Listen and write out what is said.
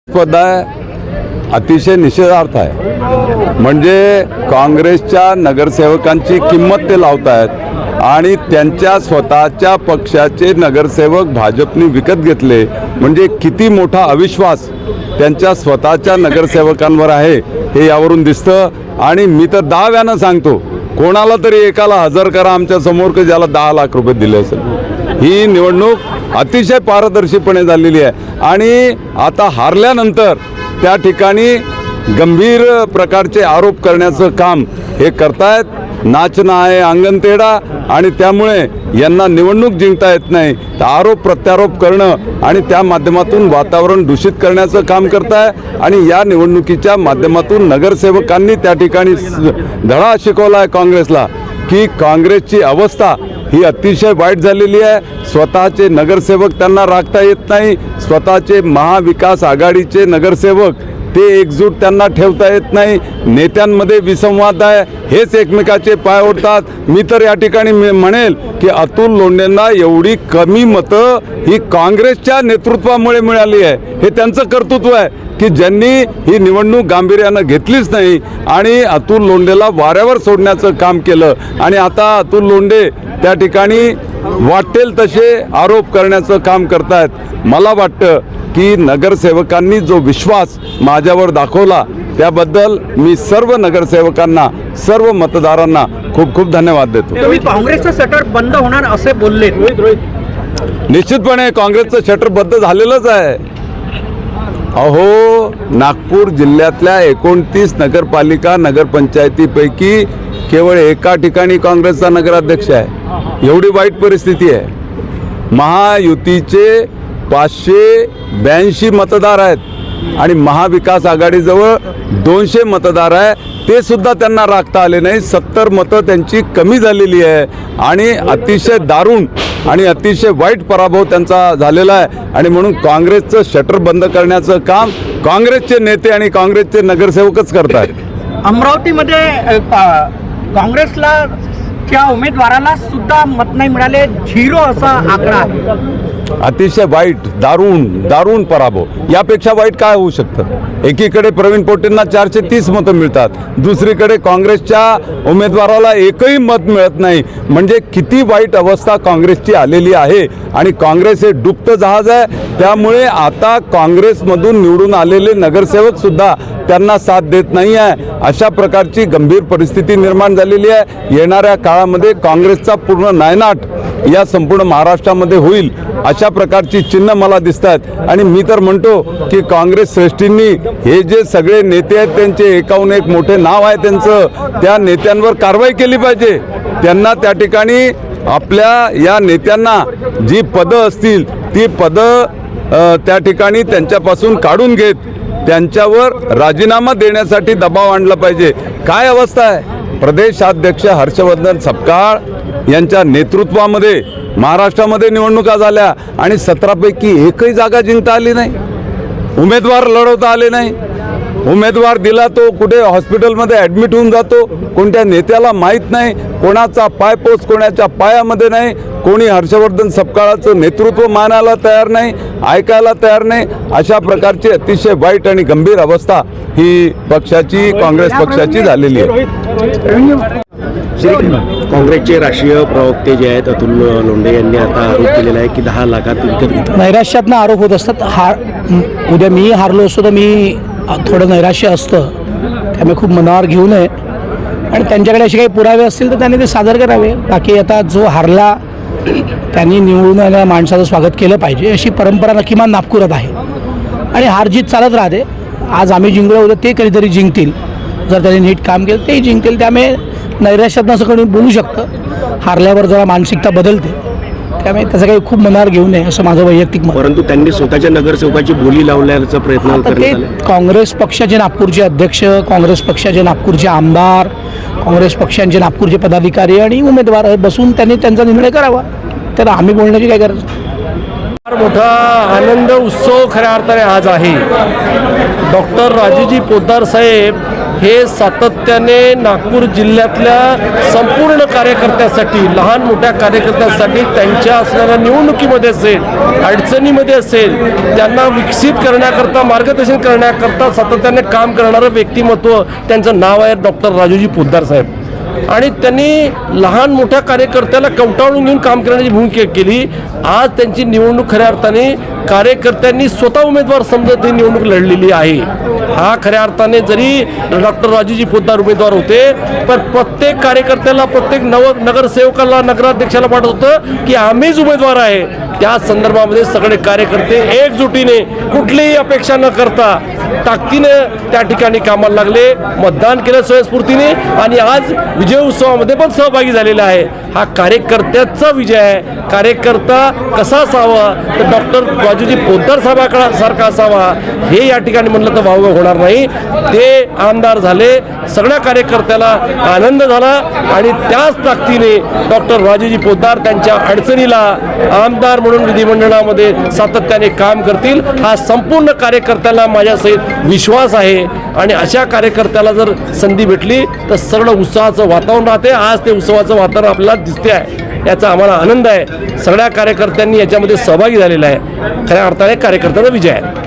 पद आहे अतिशय निषेधार्थ आहे। म्हणजे काँग्रेसच्या नगरसेवकांची किंमत ते लावतायत आणि त्यांच्या स्वतःच्या पक्षाचे नगरसेवक भाजपने विकत घेतले। म्हणजे किती मोठा अविश्वास त्यांच्या स्वतःच्या नगरसेवकांवर आहे हे यावरून दिसतं। आणि मी तर दाव्यानं सांगतो, कोणाला तरी एकाला हजर करा आमच्या समोर की ज्याला 10 लाख रुपये दिले असेल। ही निवडणूक अतिशय पारदर्शीपणे झालेली आहे आणि आता हारल्यानंतर त्या ठिकाणी गंभीर प्रकारचे आरोप करण्याचं काम हे करतायत। नाचना आहे अंगण तेढा आणि त्यामुळे यांना निवडणूक जिंकता येत नाही, तर आरोप प्रत्यारोप करणं आणि त्या माध्यमातून वातावरण दूषित करण्याचं काम करताय। आणि या निवडणुकीच्या माध्यमातून नगरसेवकांनी त्या ठिकाणी धडा शिकवला आहे काँग्रेसला की काँग्रेसची अवस्था ही अतिशय वाईट झालेली आहे। स्वतःचे नगरसेवक त्यांना राखता येत नाही, स्वतःचे महाविकास आघाडीचे नगरसेवक ते एकजूट त्यांना ठेवता येत नाही, नेत्यांमध्ये विसंवाद आहे, हेच एकमेकाचे पाय ओढतात। मी तर या ठिकाणी म्हणेल की अतुल लोंढेंना एवढी कमी मतं ही काँग्रेसच्या नेतृत्वामुळे मिळाली आहे। हे त्यांचं कर्तृत्व आहे की ज्यांनी ही निवडणूक गांभीर्यानं घेतलीच नाही आणि अतुल लोंढेला वाऱ्यावर सोडण्याचं काम केलं। आणि आता अतुल लोंढे त्या ठिकाणी वाटेल तसे आरोप करण्याचं काम करतायत। मला वाटतं की नगरसेवकांनी जो विश्वास माझ्यावर दाखवला त्याबद्दल मी सर्व नगरसेवकांना, सर्व मतदारांना खूप खूप धन्यवाद देतो। तुम्ही काँग्रेसचं शटर बंद होणार असे बोलले, निश्चितपणे काँग्रेसचं शटर बंद झालेलंच आहे। अहो, नागपूर जिल्ह्यातल्या 29 नगरपालिका नगरपंचायतीपैकी केवळ एका ठिकाणी काँग्रेसचा नगराध्यक्ष आहे। एवढी वाईट परिस्थिती आहे। महायुतीचे 582 मतदार आहेत आणि महाविकास आघाडीजवळ 200 मतदार आहे, ते सुद्धा त्यांना राखता आले नाही। 70 मतं त्यांची कमी झालेली आहे आणि अतिशय दारुण आणि अतिशय वाईट पराभव त्यांचा झालेला आहे। आणि म्हणून काँग्रेसचं शटर बंद करण्याचं काम काँग्रेसचे नेते आणि काँग्रेसचे नगरसेवकच करतात। अमरावतीमध्ये काँग्रेसला च्या उमेदवाराला सुद्धा मत नाही मिळाले, 0 असा आकडा आहे। अतिशय वाईट, दारुण पराभव, यापेक्षा वाईट काय होऊ शकतं। एकीकडे प्रवीण पोटेंना 430 मतं मिळतात, दुसरीकडे काँग्रेसच्या उमेदवाराला एकही मत मिळत नाही। म्हणजे किती वाईट अवस्था काँग्रेसची आलेली आहे आणि काँग्रेस हे डुबतं जहाज आहे। त्यामुळे आता काँग्रेसमधून निवडून आलेले नगरसेवक सुद्धा त्यांना साथ देत नाही आहे। अशा प्रकारची गंभीर परिस्थिती निर्माण झालेली आहे। येणाऱ्या काळामध्ये काँग्रेसचा पूर्ण नायनाट या संपूर्ण महाराष्ट्रामध्ये होईल अशा प्रकारची चिन्ह मला दिसत आहेत। आणि मी तर म्हणतो की काँग्रेस श्रेष्ठींनी हे जे सगळे नेते आहेत त्यांचे एकाहून एक मोठे नाव आहे त्यांचं, त्या नेत्यांवर कारवाई केली पाहिजे। त्यांना त्या ठिकाणी आपल्या या नेत्यांना जी पदं असतील ती पदं त्या ठिकाणी त्यांच्यापासून काढून घेत त्यांच्यावर राजीनामा देण्यासाठी दबाव आणला पाहिजे। काय अवस्था आहे, प्रदेशाध्यक्ष हर्षवर्धन सपकाळ यांच्या नेतृत्वामध्ये महाराष्ट्रामध्ये निवडणुका झाल्या आणि 17 पैकी एकही जागा जिंकता आली नाही, उमेदवार लढवता आले नाही। उमेदवार दिला तो कुठे हॉस्पिटलमध्ये ॲडमिट होऊन जातो, कोणत्या नेत्याला माहीत नाही, कोणाचा पायपोस कोणाच्या पायामध्ये नाही, कोणी हर्षवर्धन सपकाळाचं नेतृत्व मानायला तयार नाही, ऐकायला तयार नाही। अशा प्रकारची अतिशय वाईट आणि गंभीर अवस्था ही पक्षाची, काँग्रेस पक्षाची झालेली आहे। काँग्रेसचे राष्ट्रीय प्रवक्ते जे आहेत अतुल लोंढे यांनी आता आरोप केलेला आहे की 10 लाखात विकत घेतलं। नैराश्यातनं आरोप होत असतात। उद्या मी हारलो असतो तर मी थोडं नैराश्य असतं, त्यामुळे खूप मनावर घेऊ नये आणि त्यांच्याकडे असे काही पुरावे असतील तर त्यांनी ते सादर करावे। बाकी आता जो हारला त्यांनी निवडून आलेल्या माणसाचं स्वागत केलं पाहिजे अशी परंपरा किमान नागपुरात आहे आणि हार जीत चालत राहते। आज आम्ही जिंकलो होतो, ते कधीतरी जिंकतील, जर त्यांनी नीट काम केलं तेही जिंकतील। त्यामुळे नैराश्यातनं असं कोणी बोलू शकतं, हारल्यावर जरा मानसिकता बदलते, त्यामुळे त्याचं काही खूप मनावर घेऊ नये असं माझं वैयक्तिक मत। परंतु त्यांनी स्वतःच्या नगरसेवकाची बोली लावण्याचा प्रयत्न ते काँग्रेस पक्षाचे नागपूरचे अध्यक्ष, काँग्रेस पक्षाचे नागपूरचे आमदार, काँग्रेस पक्षांचे नागपूरचे पदाधिकारी आणि उमेदवार बसून त्यांनी त्यांचा निर्णय करावा, तर आम्ही बोलण्याची काय गरज। फार मोठा आनंद उत्सव खऱ्या अर्थाने आज आहे। डॉक्टर राजूजी पोद्दार साहेब हे सातत्याने नागपूर जिल्ह्यातल्या संपूर्ण कार्यकर्त्यासाठी, लहान मोठ्या कार्यकर्त्यांसाठी त्यांच्या असणाऱ्या निवडणुकीमध्ये असेल, अडचणीमध्ये असेल, त्यांना विकसित करण्याकरता, मार्गदर्शन करण्याकरता सातत्याने काम करणारं व्यक्तिमत्व त्यांचं नाव आहे डॉक्टर राजूजी पोद्दार साहेब. आणि त्यांनी लहान मोठ्या कार्यकर्त्याला कवटाळून घेऊन काम करण्याची भूमिका केली. आज त्यांची निवडणूक खऱ्या अर्थाने कार्यकर्त्यांनी स्वतः उमेदवार समजत ही निवडणूक लढलेली आहे. हा खऱ्या अर्थाने जरी डॉक्टर राजूजी पोद्दार उमेदवार होते, पण प्रत्येक कार्यकर्त्याला, प्रत्येक नगरसेवकाला, नगराध्यक्षाला वाटत होतं की आम्हीच उमेदवार आहे. त्या संदर्भामध्ये सगळे कार्यकर्ते एकजुटीने, कुठलीही अपेक्षा न करता ताकदीनं त्या ठिकाणी कामाला लागले, मतदान केलं स्वयंस्फूर्तीने आणि आज विजय उत्सवामध्ये पण सहभागी झालेला आहे. हा कार्यकर्त्याचा विजय आहे. कार्यकर्ता कसा असावा तर डॉक्टर राजूजी पोद्दार साहेबासारखा असावा, हे या ठिकाणी म्हणलं तर वावगं होणार नाही. ते आमदार झाले, सगळ्या कार्यकर्त्याला आनंद झाला आणि त्याच ताकदीने डॉक्टर राजूजी पोद्दार त्यांच्या अडचणीला आमदार म्हणून विधिमंडळामध्ये सातत्याने काम करतील, हा संपूर्ण कार्यकर्त्याला माझ्यासहित विश्वास आहे. आणि अशा कार्यकर्त्याला जर संधी भेटली तर सगळं उत्साहाचं वातावरण राहते. आज ते उत्सवाचं वातावरण आपल्याला दिसते आहे, याचा आम्हाला आनंद आहे. सगळ्या कार्यकर्त्यांनी याच्यामध्ये सहभागी झालेला आहे. खऱ्या अर्थाने कार्यकर्त्याचा विजय आहे.